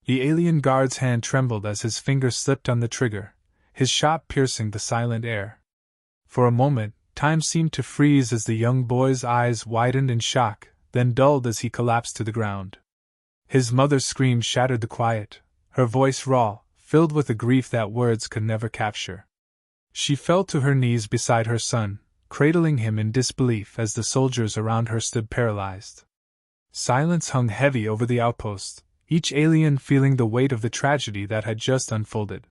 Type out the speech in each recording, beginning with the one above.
The alien guard's hand trembled as his finger slipped on the trigger, his shot piercing the silent air. For a moment, time seemed to freeze as the young boy's eyes widened in shock, then dulled as he collapsed to the ground. His mother's scream shattered the quiet, her voice raw, filled with a grief that words could never capture. She fell to her knees beside her son, cradling him in disbelief as the soldiers around her stood paralyzed. Silence hung heavy over the outpost, each alien feeling the weight of the tragedy that had just unfolded.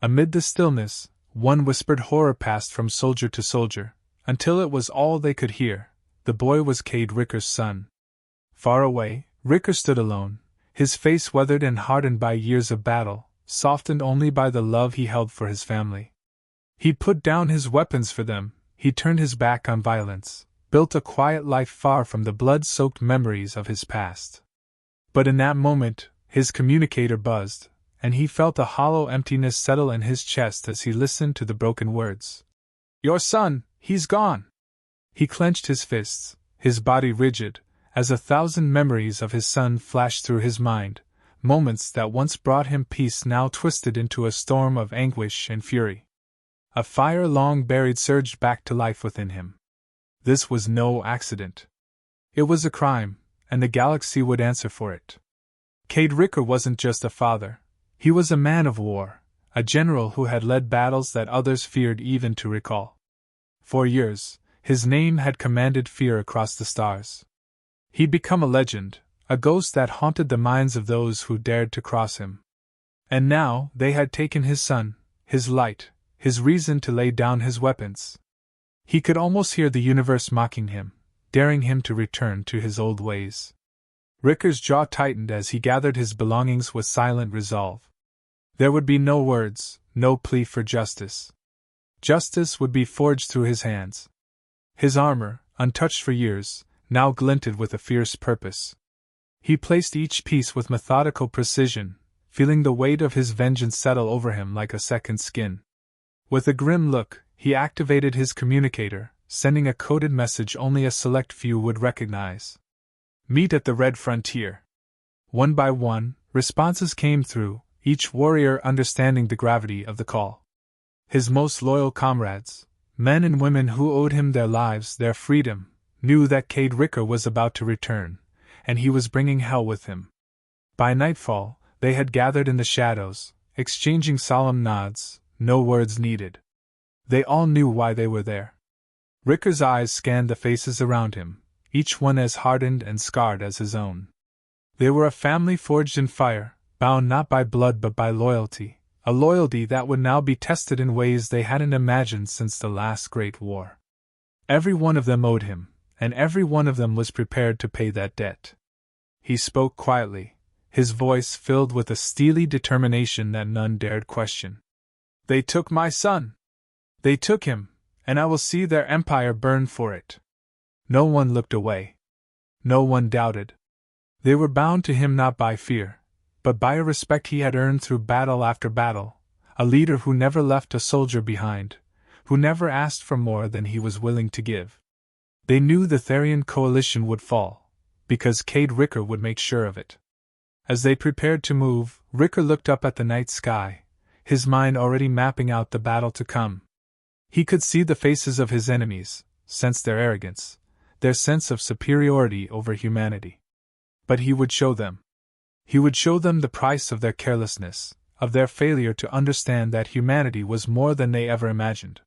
Amid the stillness, one whispered horror passed from soldier to soldier, until it was all they could hear. The boy was Cade Ricker's son. Far away, Ricker stood alone, his face weathered and hardened by years of battle, softened only by the love he held for his family. He put down his weapons for them, he turned his back on violence, built a quiet life far from the blood-soaked memories of his past. But in that moment, his communicator buzzed, and he felt a hollow emptiness settle in his chest as he listened to the broken words. "Your son, he's gone!" He clenched his fists, his body rigid, as 1,000 memories of his son flashed through his mind, moments that once brought him peace now twisted into a storm of anguish and fury. A fire long buried surged back to life within him. This was no accident. It was a crime, and the galaxy would answer for it. Cade Ricker wasn't just a father. He was a man of war, a general who had led battles that others feared even to recall. For years, his name had commanded fear across the stars. He'd become a legend, a ghost that haunted the minds of those who dared to cross him. And now they had taken his son, his light, his reason to lay down his weapons. He could almost hear the universe mocking him, daring him to return to his old ways. Ricker's jaw tightened as he gathered his belongings with silent resolve. There would be no words, no plea for justice. Justice would be forged through his hands. His armor, untouched for years, now glinted with a fierce purpose. He placed each piece with methodical precision, feeling the weight of his vengeance settle over him like a second skin. With a grim look, he activated his communicator, sending a coded message only a select few would recognize. "Meet at the Red Frontier." One by one, responses came through, each warrior understanding the gravity of the call. His most loyal comrades, men and women who owed him their lives, their freedom, knew that Cade Ricker was about to return, and he was bringing hell with him. By nightfall, they had gathered in the shadows, exchanging solemn nods, no words needed. They all knew why they were there. Ricker's eyes scanned the faces around him, each one as hardened and scarred as his own. They were a family forged in fire, bound not by blood but by loyalty, a loyalty that would now be tested in ways they hadn't imagined since the last great war. Every one of them owed him, and every one of them was prepared to pay that debt. He spoke quietly, his voice filled with a steely determination that none dared question. "They took my son. They took him, and I will see their empire burn for it." No one looked away. No one doubted. They were bound to him not by fear, but by a respect he had earned through battle after battle, a leader who never left a soldier behind, who never asked for more than he was willing to give. They knew the Therian coalition would fall, because Cade Ricker would make sure of it. As they prepared to move, Ricker looked up at the night sky, his mind already mapping out the battle to come. He could see the faces of his enemies, sense their arrogance, their sense of superiority over humanity. But he would show them. He would show them the price of their carelessness, of their failure to understand that humanity was more than they ever imagined.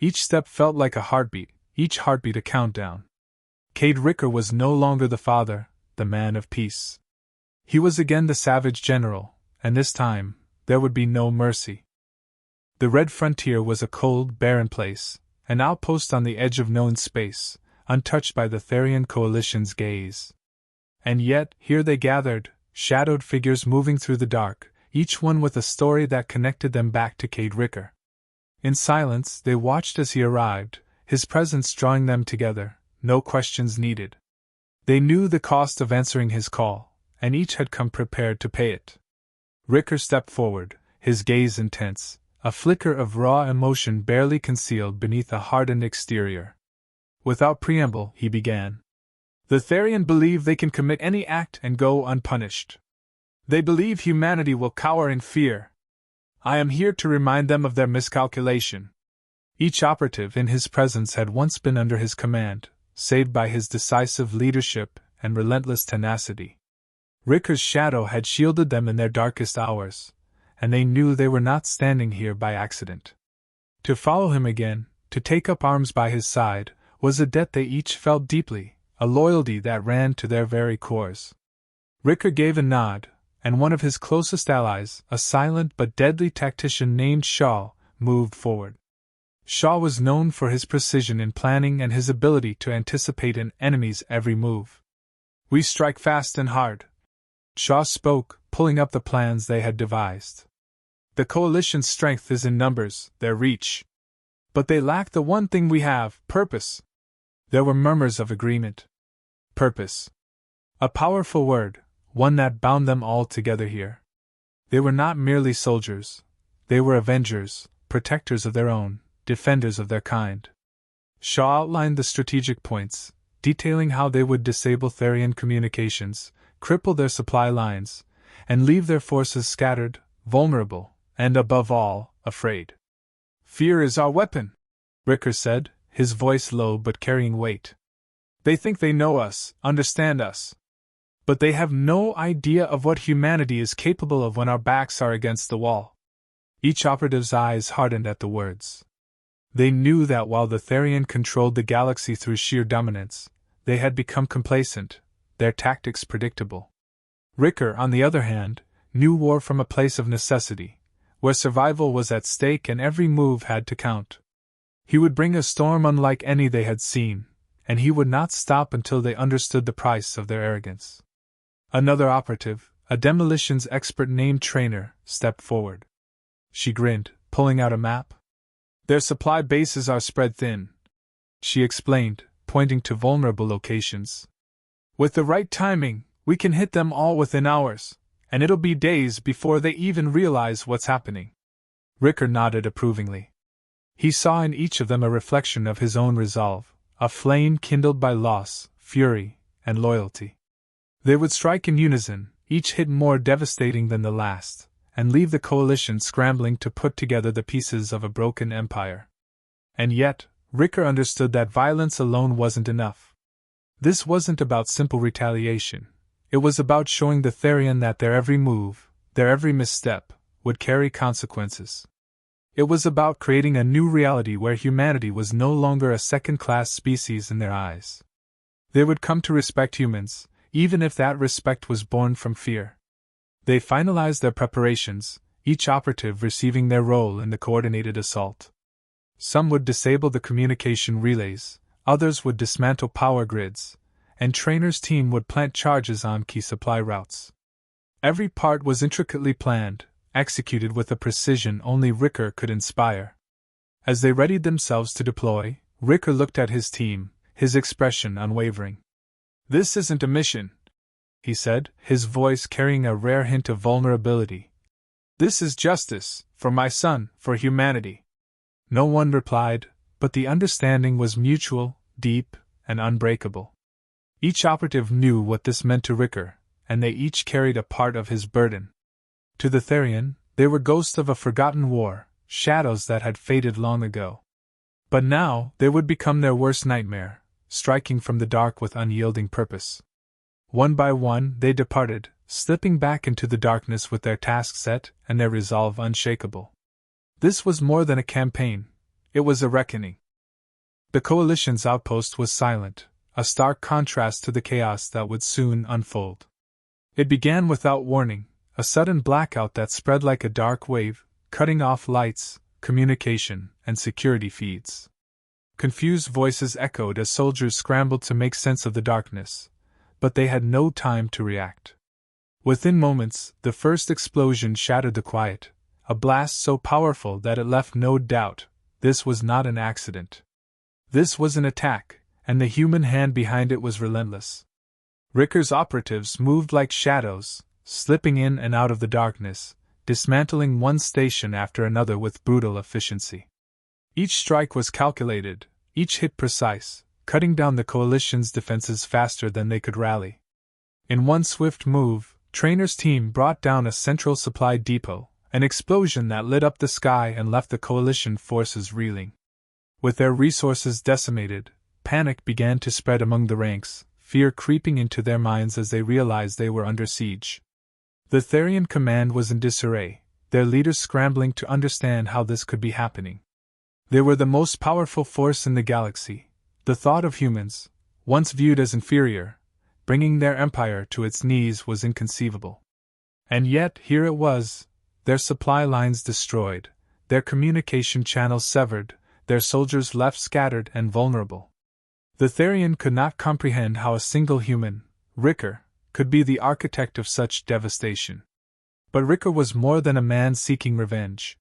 Each step felt like a heartbeat, each heartbeat a countdown. Cade Ricker was no longer the father, the man of peace. He was again the savage general, and this time, there would be no mercy. The Red Frontier was a cold, barren place, an outpost on the edge of known space, untouched by the Therian coalition's gaze. And yet, here they gathered, shadowed figures moving through the dark, each one with a story that connected them back to Cade Ricker. In silence, they watched as he arrived, his presence drawing them together, no questions needed. They knew the cost of answering his call, and each had come prepared to pay it. Ricker stepped forward, his gaze intense, a flicker of raw emotion barely concealed beneath a hardened exterior. Without preamble, he began. "The Therian believe they can commit any act and go unpunished. They believe humanity will cower in fear. I am here to remind them of their miscalculation. Each operative in his presence had once been under his command, saved by his decisive leadership and relentless tenacity. Ricker's shadow had shielded them in their darkest hours, and they knew they were not standing here by accident. To follow him again, to take up arms by his side, was a debt they each felt deeply, a loyalty that ran to their very cores. Ricker gave a nod, and one of his closest allies, a silent but deadly tactician named Shaw, moved forward. Shaw was known for his precision in planning and his ability to anticipate an enemy's every move. We strike fast and hard, Shaw spoke, pulling up the plans they had devised. The coalition's strength is in numbers, their reach. But they lack the one thing we have, purpose. There were murmurs of agreement. Purpose. A powerful word, one that bound them all together here. They were not merely soldiers. They were avengers, protectors of their own, defenders of their kind. Shaw outlined the strategic points, detailing how they would disable Therian communications, cripple their supply lines, and leave their forces scattered, vulnerable, and above all, afraid. Fear is our weapon, Ricker said, his voice low but carrying weight. They think they know us, understand us. But they have no idea of what humanity is capable of when our backs are against the wall. Each operative's eyes hardened at the words. They knew that while the Therian controlled the galaxy through sheer dominance, they had become complacent, their tactics predictable. Ricker, on the other hand, knew war from a place of necessity, where survival was at stake and every move had to count. He would bring a storm unlike any they had seen, and he would not stop until they understood the price of their arrogance. Another operative, a demolitions expert named Trainer, stepped forward. She grinned, pulling out a map. Their supply bases are spread thin, she explained, pointing to vulnerable locations. With the right timing, we can hit them all within hours, and it'll be days before they even realize what's happening. Ricker nodded approvingly. He saw in each of them a reflection of his own resolve, a flame kindled by loss, fury, and loyalty. They would strike in unison, each hit more devastating than the last, and leave the coalition scrambling to put together the pieces of a broken empire. And yet, Ricker understood that violence alone wasn't enough. This wasn't about simple retaliation. It was about showing the Therian that their every move, their every misstep, would carry consequences. It was about creating a new reality where humanity was no longer a second-class species in their eyes. They would come to respect humans, even if that respect was born from fear. They finalized their preparations, each operative receiving their role in the coordinated assault. Some would disable the communication relays, others would dismantle power grids, and Trainer's team would plant charges on key supply routes. Every part was intricately planned, executed with a precision only Ricker could inspire. As they readied themselves to deploy, Ricker looked at his team, his expression unwavering. "This isn't a mission," he said, his voice carrying a rare hint of vulnerability. "This is justice, for my son, for humanity." No one replied, but the understanding was mutual, deep, and unbreakable. Each operative knew what this meant to Ricker, and they each carried a part of his burden. To the Therian, they were ghosts of a forgotten war, shadows that had faded long ago. But now, they would become their worst nightmare, striking from the dark with unyielding purpose. One by one, they departed, slipping back into the darkness with their task set and their resolve unshakable. This was more than a campaign, it was a reckoning. The coalition's outpost was silent, a stark contrast to the chaos that would soon unfold. It began without warning, a sudden blackout that spread like a dark wave, cutting off lights, communication, and security feeds. Confused voices echoed as soldiers scrambled to make sense of the darkness, but they had no time to react. Within moments, the first explosion shattered the quiet, a blast so powerful that it left no doubt this was not an accident. This was an attack, and the human hand behind it was relentless. Ricker's operatives moved like shadows, slipping in and out of the darkness, dismantling one station after another with brutal efficiency. Each strike was calculated, each hit precise, cutting down the coalition's defenses faster than they could rally. In one swift move, Trainer's team brought down a central supply depot, an explosion that lit up the sky and left the coalition forces reeling. With their resources decimated, panic began to spread among the ranks, fear creeping into their minds as they realized they were under siege. The Therian command was in disarray, their leaders scrambling to understand how this could be happening. They were the most powerful force in the galaxy. The thought of humans, once viewed as inferior, bringing their empire to its knees was inconceivable. And yet, here it was, their supply lines destroyed, their communication channels severed, their soldiers left scattered and vulnerable. The Therian could not comprehend how a single human, Ricker, could be the architect of such devastation. But Ricker was more than a man seeking revenge.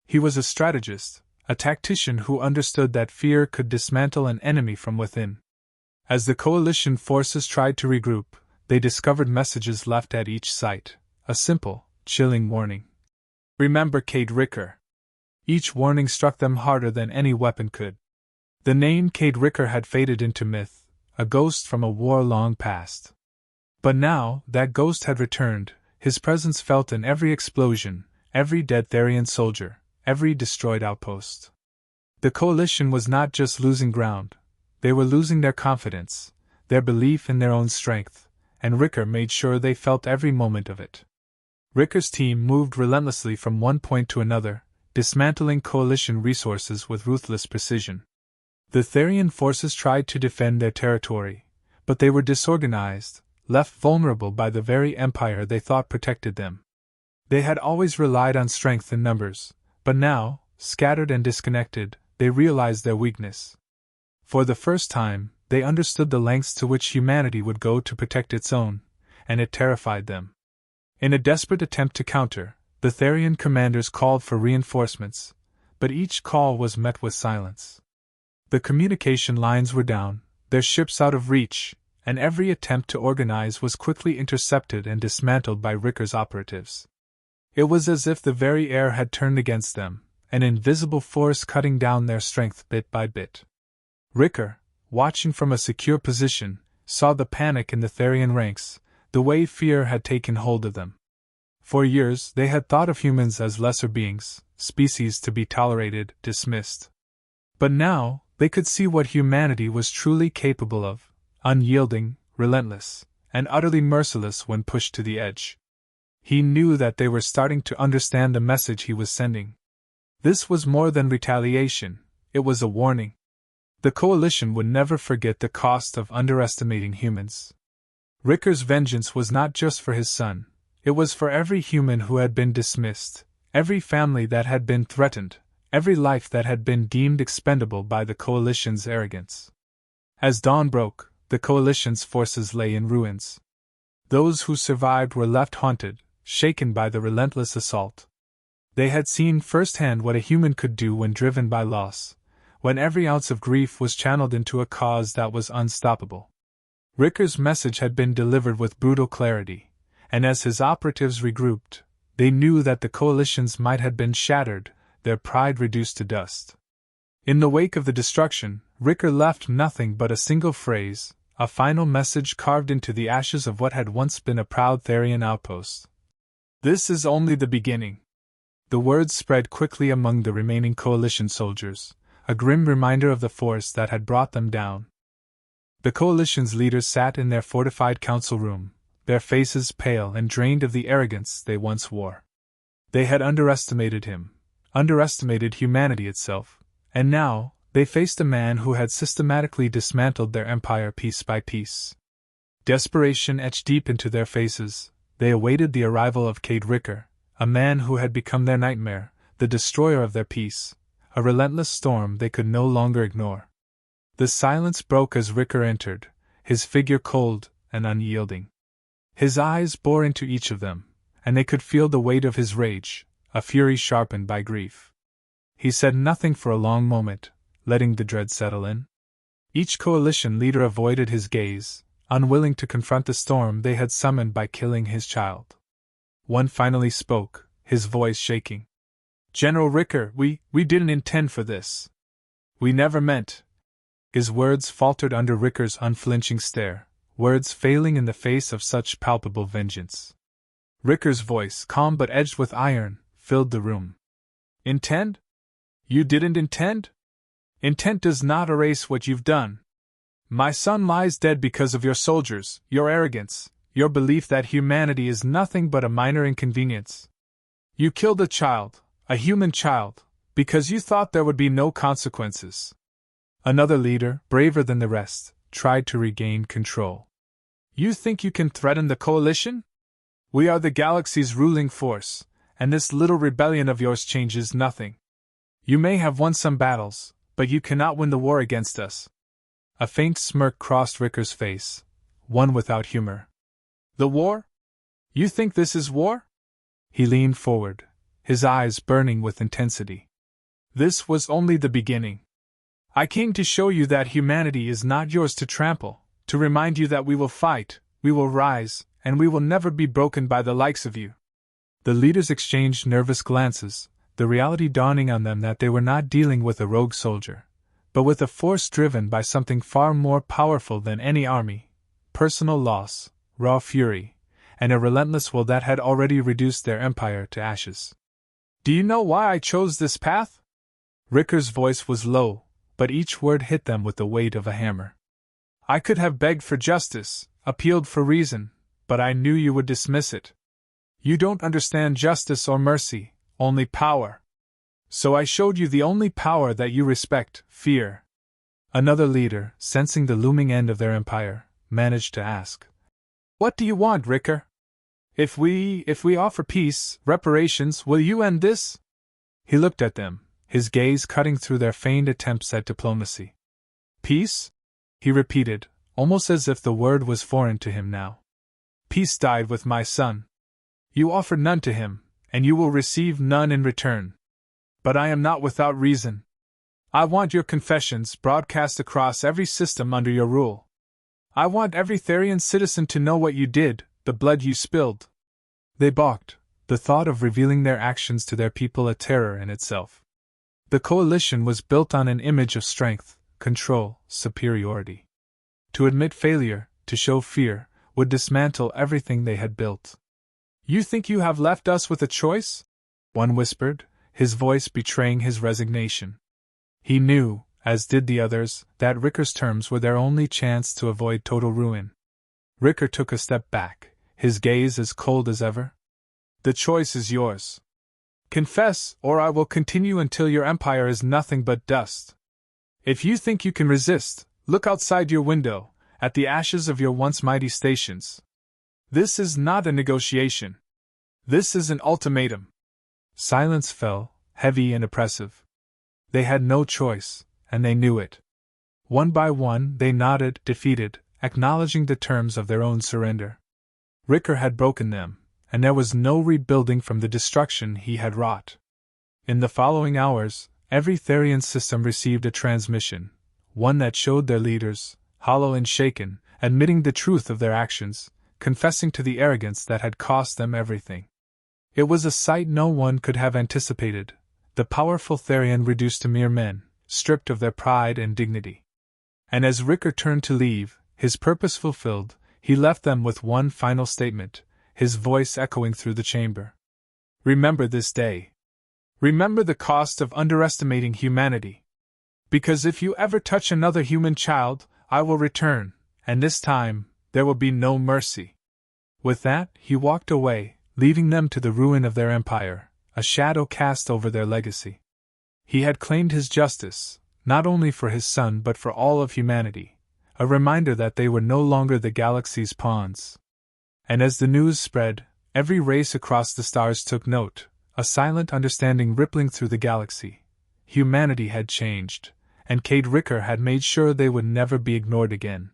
He was a strategist, a tactician who understood that fear could dismantle an enemy from within. As the coalition forces tried to regroup, they discovered messages left at each site, a simple, chilling warning. Remember Cade Ricker. Each warning struck them harder than any weapon could. The name Cade Ricker had faded into myth, a ghost from a war long past. But now, that ghost had returned, his presence felt in every explosion, every dead Therian soldier, every destroyed outpost. The coalition was not just losing ground, they were losing their confidence, their belief in their own strength, and Ricker made sure they felt every moment of it. Ricker's team moved relentlessly from one point to another, dismantling coalition resources with ruthless precision. The Therian forces tried to defend their territory, but they were disorganized, left vulnerable by the very empire they thought protected them. They had always relied on strength in numbers, but now, scattered and disconnected, they realized their weakness. For the first time, they understood the lengths to which humanity would go to protect its own, and it terrified them. In a desperate attempt to counter, the Therian commanders called for reinforcements, but each call was met with silence. The communication lines were down, their ships out of reach, and every attempt to organize was quickly intercepted and dismantled by Ricker's operatives. It was as if the very air had turned against them, an invisible force cutting down their strength bit by bit. Ricker, watching from a secure position, saw the panic in the Therian ranks, the way fear had taken hold of them. For years they had thought of humans as lesser beings, species to be tolerated, dismissed. But now, they could see what humanity was truly capable of, unyielding, relentless, and utterly merciless when pushed to the edge. He knew that they were starting to understand the message he was sending. This was more than retaliation, it was a warning. The coalition would never forget the cost of underestimating humans. Ricker's vengeance was not just for his son, it was for every human who had been dismissed, every family that had been threatened, every life that had been deemed expendable by the coalition's arrogance. As dawn broke, the coalition's forces lay in ruins. Those who survived were left haunted, shaken by the relentless assault. They had seen firsthand what a human could do when driven by loss, when every ounce of grief was channeled into a cause that was unstoppable. Ricker's message had been delivered with brutal clarity, and as his operatives regrouped, they knew that the coalition's might had been shattered, their pride reduced to dust. In the wake of the destruction, Ricker left nothing but a single phrase, a final message carved into the ashes of what had once been a proud Therian outpost. "This is only the beginning." The words spread quickly among the remaining coalition soldiers, a grim reminder of the force that had brought them down. The coalition's leaders sat in their fortified council room, their faces pale and drained of the arrogance they once wore. They had underestimated him, underestimated humanity itself, and now, they faced a man who had systematically dismantled their empire piece by piece. Desperation etched deep into their faces, they awaited the arrival of Cade Ricker, a man who had become their nightmare, the destroyer of their peace, a relentless storm they could no longer ignore. The silence broke as Ricker entered, his figure cold and unyielding. His eyes bore into each of them, and they could feel the weight of his rage, a fury sharpened by grief. He said nothing for a long moment, letting the dread settle in. Each coalition leader avoided his gaze, unwilling to confront the storm they had summoned by killing his child. One finally spoke, his voice shaking. "General Ricker, we didn't intend for this. We never meant." His words faltered under Ricker's unflinching stare, words failing in the face of such palpable vengeance. Ricker's voice, calm but edged with iron, filled the room. Intend? You didn't intend? Intent does not erase what you've done. My son lies dead because of your soldiers, your arrogance, your belief that humanity is nothing but a minor inconvenience. You killed a child, a human child, because you thought there would be no consequences. Another leader, braver than the rest, tried to regain control. You think you can threaten the coalition? We are the galaxy's ruling force, and this little rebellion of yours changes nothing. You may have won some battles, but you cannot win the war against us. A faint smirk crossed Ricker's face, one without humor. The war? You think this is war? He leaned forward, his eyes burning with intensity. This was only the beginning. I came to show you that humanity is not yours to trample, to remind you that we will fight, we will rise, and we will never be broken by the likes of you. The leaders exchanged nervous glances, the reality dawning on them that they were not dealing with a rogue soldier, but with a force driven by something far more powerful than any army: personal loss, raw fury, and a relentless will that had already reduced their empire to ashes. Do you know why I chose this path? Ricker's voice was low, but each word hit them with the weight of a hammer. I could have begged for justice, appealed for reason, but I knew you would dismiss it. You don't understand justice or mercy, only power. So I showed you the only power that you respect, fear. Another leader, sensing the looming end of their empire, managed to ask, What do you want, Ricker? If we offer peace, reparations, will you end this? He looked at them, his gaze cutting through their feigned attempts at diplomacy. Peace? He repeated, almost as if the word was foreign to him now. Peace died with my son. You offered none to him, and you will receive none in return. But I am not without reason. I want your confessions broadcast across every system under your rule. I want every Therian citizen to know what you did, the blood you spilled. They balked, the thought of revealing their actions to their people a terror in itself. The coalition was built on an image of strength, control, superiority. To admit failure, to show fear, would dismantle everything they had built. You think you have left us with a choice? One whispered, his voice betraying his resignation. He knew, as did the others, that Ricker's terms were their only chance to avoid total ruin. Ricker took a step back, his gaze as cold as ever. The choice is yours. Confess, or I will continue until your empire is nothing but dust. If you think you can resist, look outside your window, at the ashes of your once mighty stations. This is not a negotiation. This is an ultimatum. Silence fell, heavy and oppressive. They had no choice, and they knew it. One by one they nodded, defeated, acknowledging the terms of their own surrender. Ricker had broken them, and there was no rebuilding from the destruction he had wrought. In the following hours, every Therian system received a transmission, one that showed their leaders, hollow and shaken, admitting the truth of their actions, confessing to the arrogance that had cost them everything. It was a sight no one could have anticipated, the powerful Therian reduced to mere men, stripped of their pride and dignity. And as Ricker turned to leave, his purpose fulfilled, he left them with one final statement, his voice echoing through the chamber. Remember this day. Remember the cost of underestimating humanity. Because if you ever touch another human child, I will return, and this time, there will be no mercy. With that, he walked away, leaving them to the ruin of their empire, a shadow cast over their legacy. He had claimed his justice, not only for his son but for all of humanity, a reminder that they were no longer the galaxy's pawns. And as the news spread, every race across the stars took note, a silent understanding rippling through the galaxy. Humanity had changed, and Cade Ricker had made sure they would never be ignored again.